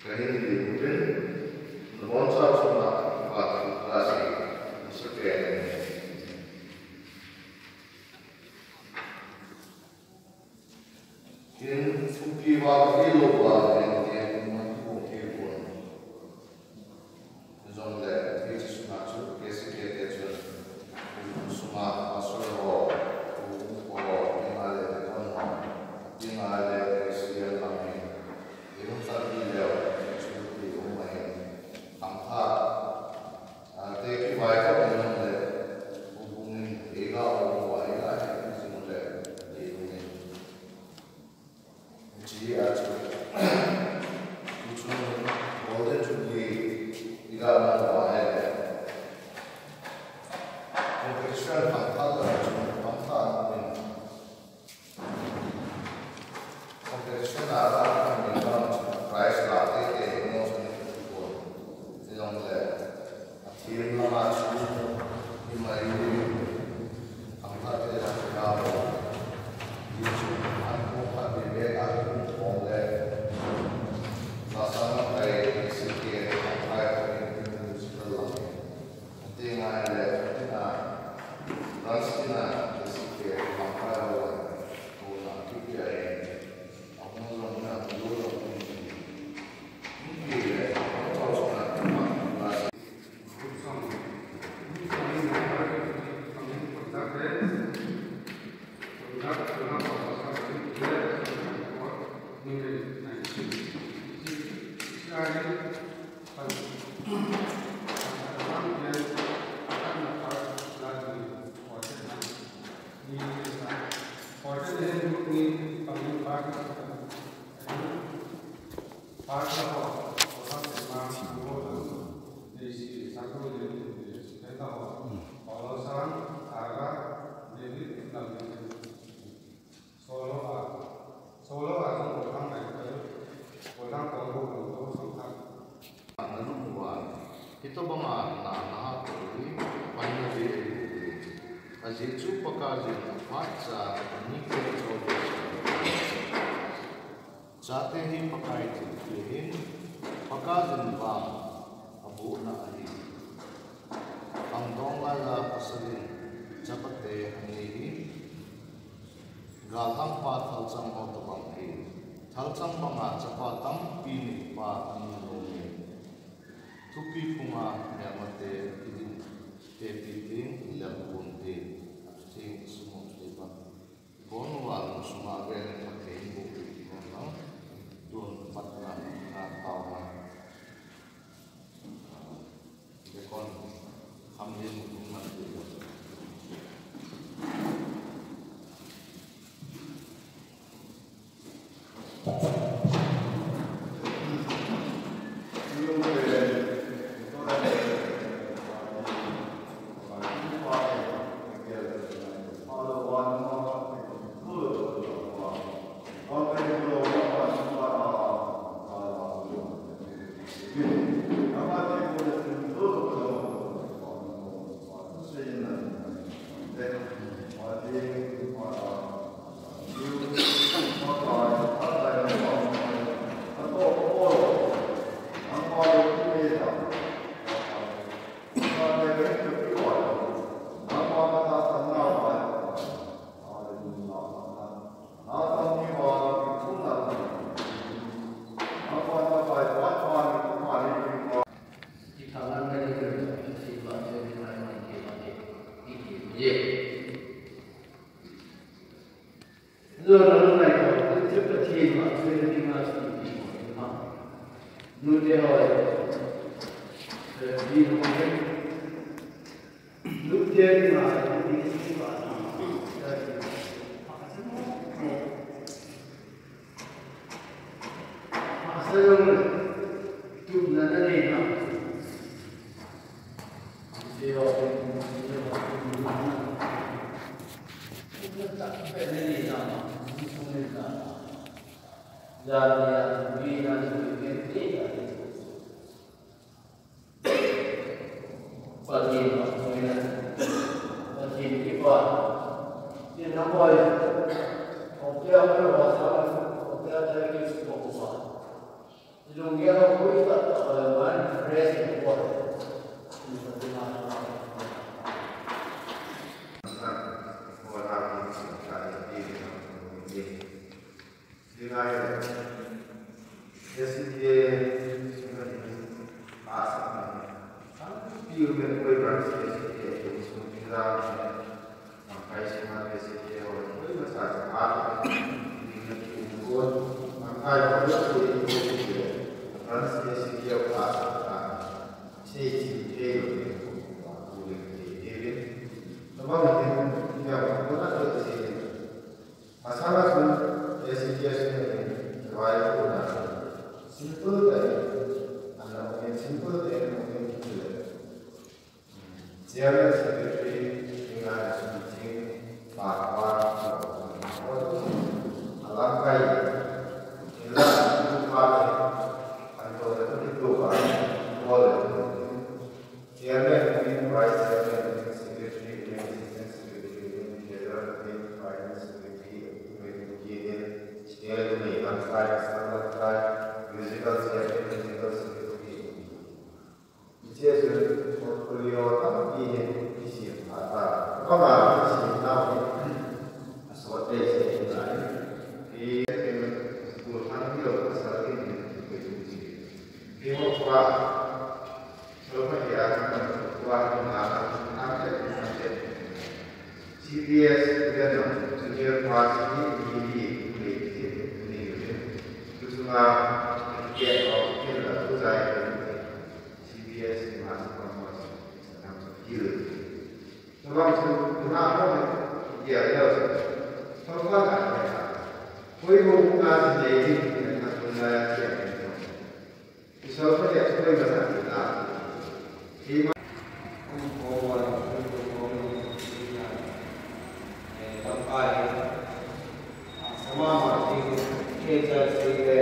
kaya hindi din naman sa mga klase sa kaya in fukiwa kilowa and matipo zonde isso nacho que se quer dizer suma asoro o imale de kono imale esse também eu não sabia sobre o mai amha até que vai para o bum ega o vai lá isso não é जी आज कुछ बहुत चुकी इरादा हुआ है कंपटीशन पंखा पंखा कंपटीशन आ रहा है प्राइस लाते थे इमोशन को इन्होंने तीन लगा शुरू हिमालय पंखा के रखा हो ये जो आपको खाते बेगा Nasama kay isipin ang kaya ng lang. Hindi nga Ranski na isipin ang kaya o nakikiyay ako lang na tulong hindi tapos na nasa ito ba nga nakakatuloy pangyari azitsu pakazin at sa nikot sa ating pakaitin pakazin bang abu na ahin ang dongala pasalin japate hanihi galang pa thalsang otobangki thalsang panga japatang pini pa anilongin tupi punga nyamate idin tepiting lapunte sing semua lepa bonwa sumagen pakai buku kono don patna tawa dekon hamlin umat itu Silonguero kuita man fresh and water. Simple tadi, anda mungkin simple tadi mungkin kecil. Siapa secretary dengan meeting bahwa alangkai inilah upaya anggota itu boleh. Siapa mungkin vice chairman, secretary, assistant secretary, general finance secretary, mungkin siapa ini angkai, standar musical secretary. Ichezwe portfolio tam isi ata kama isi nawi aswate se nai di Tuhan itu asal ini di wakwa selama dia waktu ada CBS dia junior class ini itu cuma dia itu saya CBS masuk promosi dalam skill. Sebab kenapa dia sebab apa? Koi bukan jadi dengan sungai yang sebab dia sudah besar kita. Lima semua masih kita sendiri.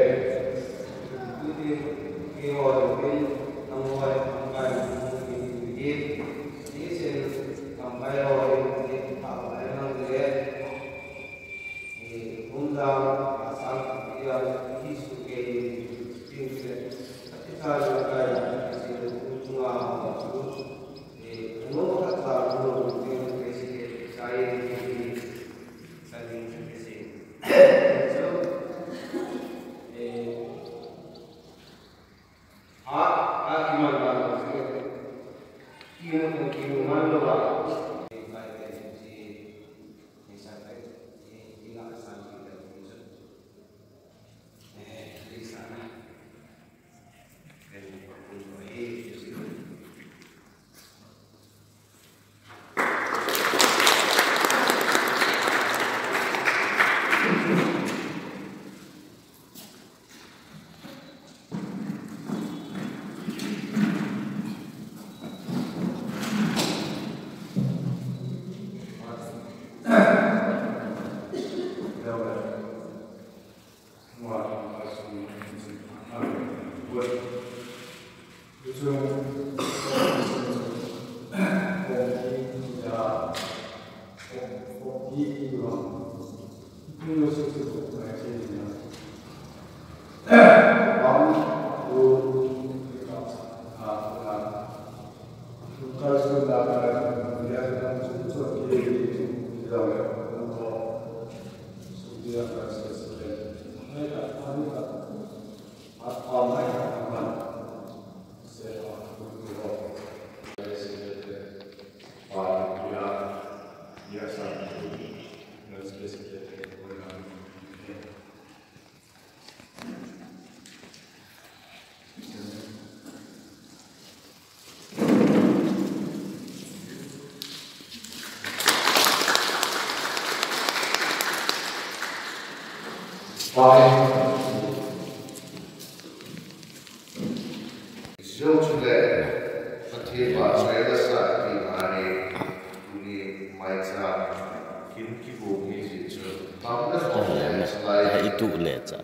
Itu leca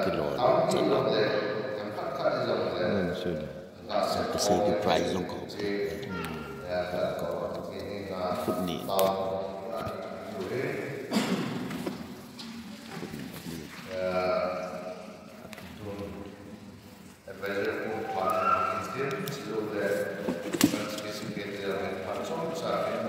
kilo sudah prize dong kau food ni Weil umfahren in Zilode ganz bisschen geht der mit Patron sagen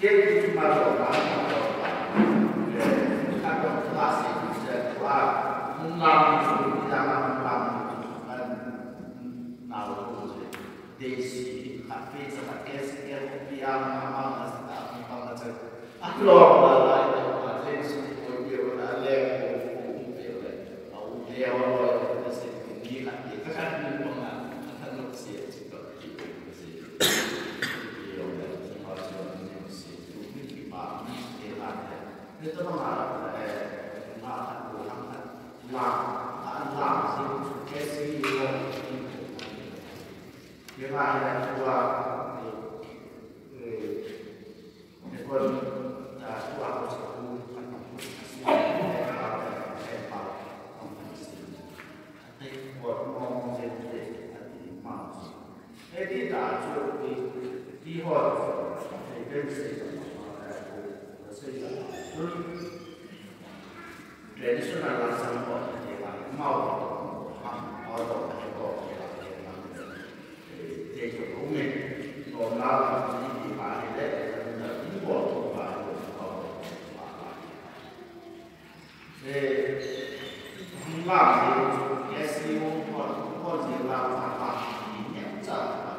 Dia cuma berdoa, desi kafe sama kes piang mama nasta mama nasta aklong lalai dan desi koyo ale ko pele au dia wa desi ni la ni kan ni mama kan no sia juga itu sih yo dan semua semua sih itu mama ni ada itu mama mama ko la sih kesi yo thứ hai là thu vào quân thu vào của sở hữu văn phòng thế thì đã chịu đi hội thì bên xây dựng xây dựng traditional là sản phẩm thì là màu màu đỏ hay đỏ để cho công nghệ còn lao thì phải để là những bộ phận phải để làm thì SEO có gì làm thì nhận ra là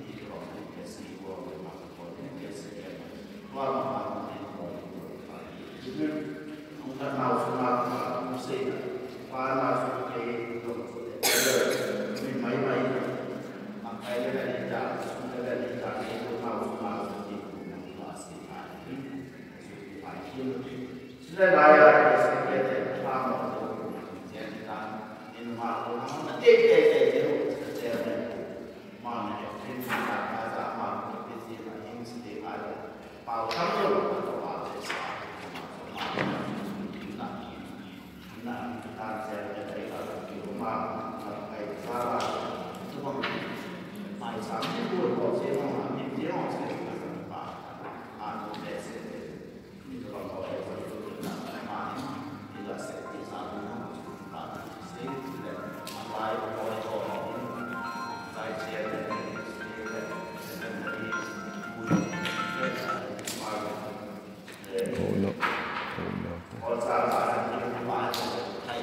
thì có SEO mà có những cái qua mà không cần nào xuống làm không xây qua nào xuống cái mình máy makanya dari dalam sudah dari dalam itu tahu di masih sudah bayar sedikit lama untuk jadi ini malu mana mana yang ada mana itu yang sedih ada pau kamu atau apa nah kita saya dari di rumah kayak salah itu mai sáng cái buổi có chế độ làm những chế độ sẽ và một để sẽ mình còn có thể phải làm lại mai thì là sẽ đi ra và sẽ để mà lại có cho họ tại chế để có ra là những bài thay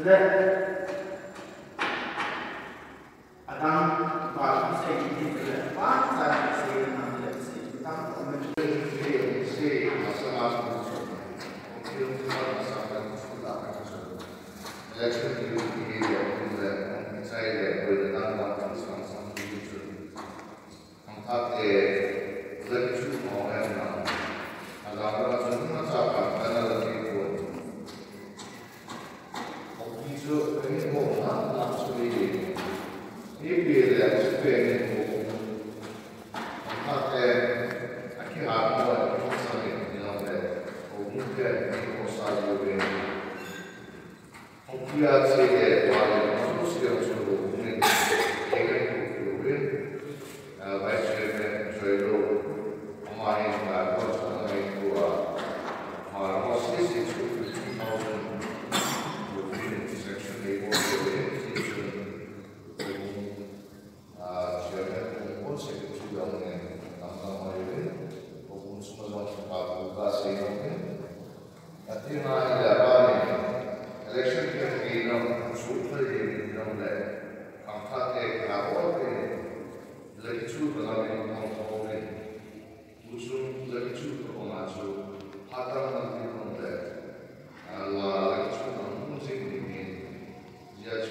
Grazie. 강타대 가오게 레기추 그다음에 공포에 우중 레기추 그거마주 하다는 건데 알라 레기추는 무슨이 지하철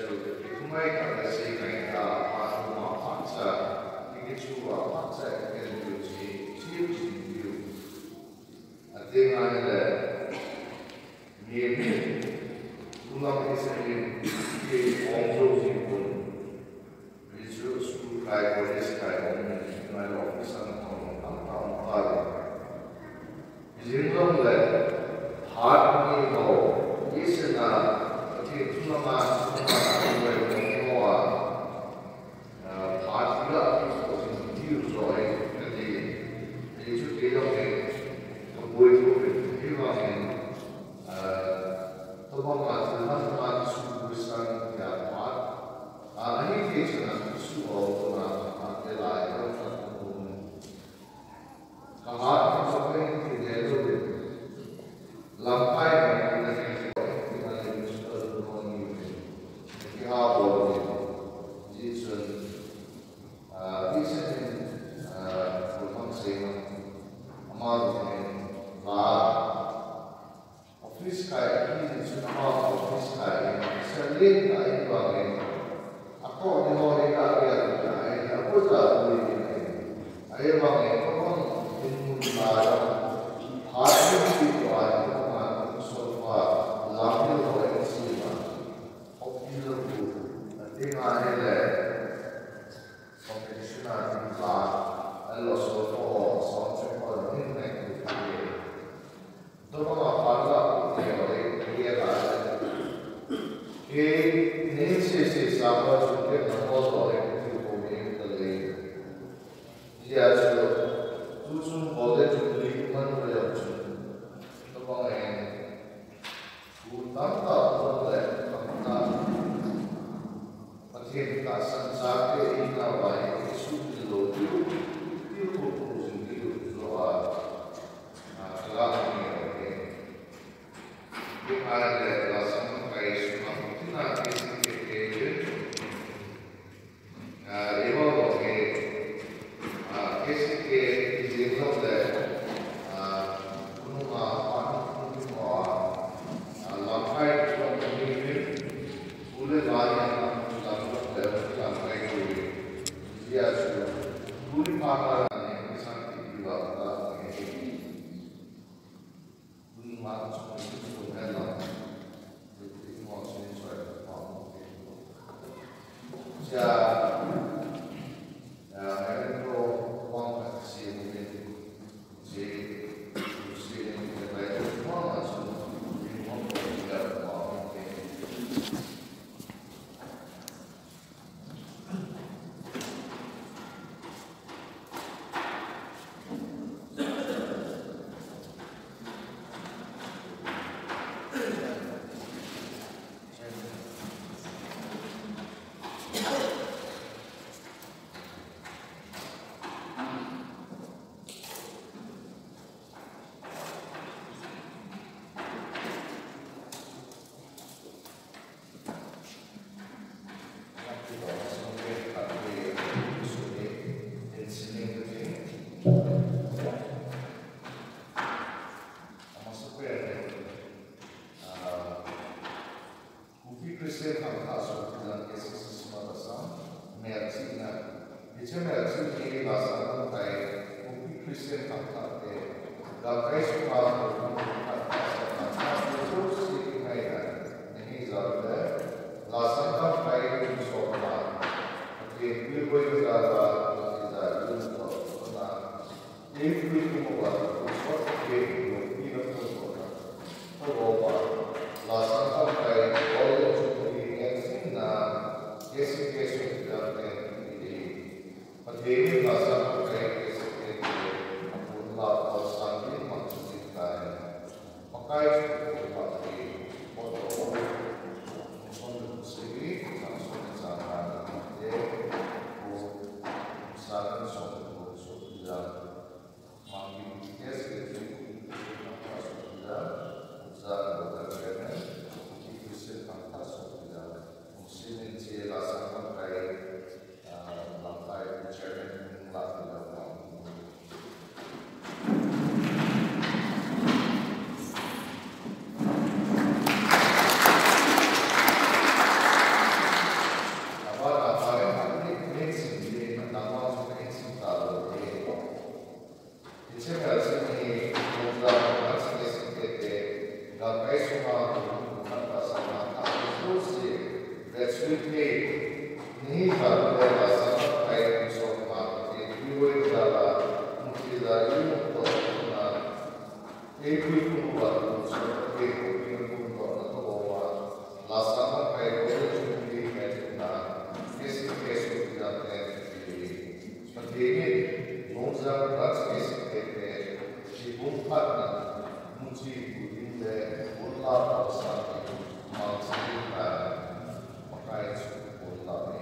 그마이 가서 가니까 아주 박사 레기추와 박사 이렇게 되지 지우지 아대만에 미에 누가 있으면 이게 공조지군 그래서 수술 가이고 레스 가이고 정말 오피스는 깜깜하게 이제 그런데 하루도 예스나 어떻게 투나마 거에 공모와 바지가 무슨 비유조에 근데 이제 대형의 보이고 필요한 도망가서 한동안 수고했던 야 아니 계시나 수고나 안되라 이런 사람은 강한 성격이 되는 람파이가 있는 그냥 수도를 거니 이렇게 하고 이제는 이제는 불만세는 아마도 Ofiskai ini semua ofiskai sering kaya banget. Aku ni orang kaya kaya, aku tak boleh ni. Kaya banget, orang ilmu baru, hari ini baru orang sofa, lampu orang siapa, ofis itu, dengan ele, profesional juga, ele sofa, sofa ni nak kita. Dopo la parla che nel senso stava che non posso più come lei dice tu sul potere di quando le oggi dopo tanta potere tanta pazienza senza che in la vai subito più positivo trovare la Prepare la Santa Paese, una mattina che ricordo che questi che dicono alla fai con sulle varie la via lui parla nei santi di Valda lui mangia già avendo quanto si Silenzio la Santa Fede Ini satu dari masalah kayak insomnia, itu adalah mungkin dari untuk itu buat seperti itu untuk bahwa laksana kayak itu di media, Facebook tidak seperti ini, mungkin rakyat di bumpat mungkin di bola besar maksudnya pakai bola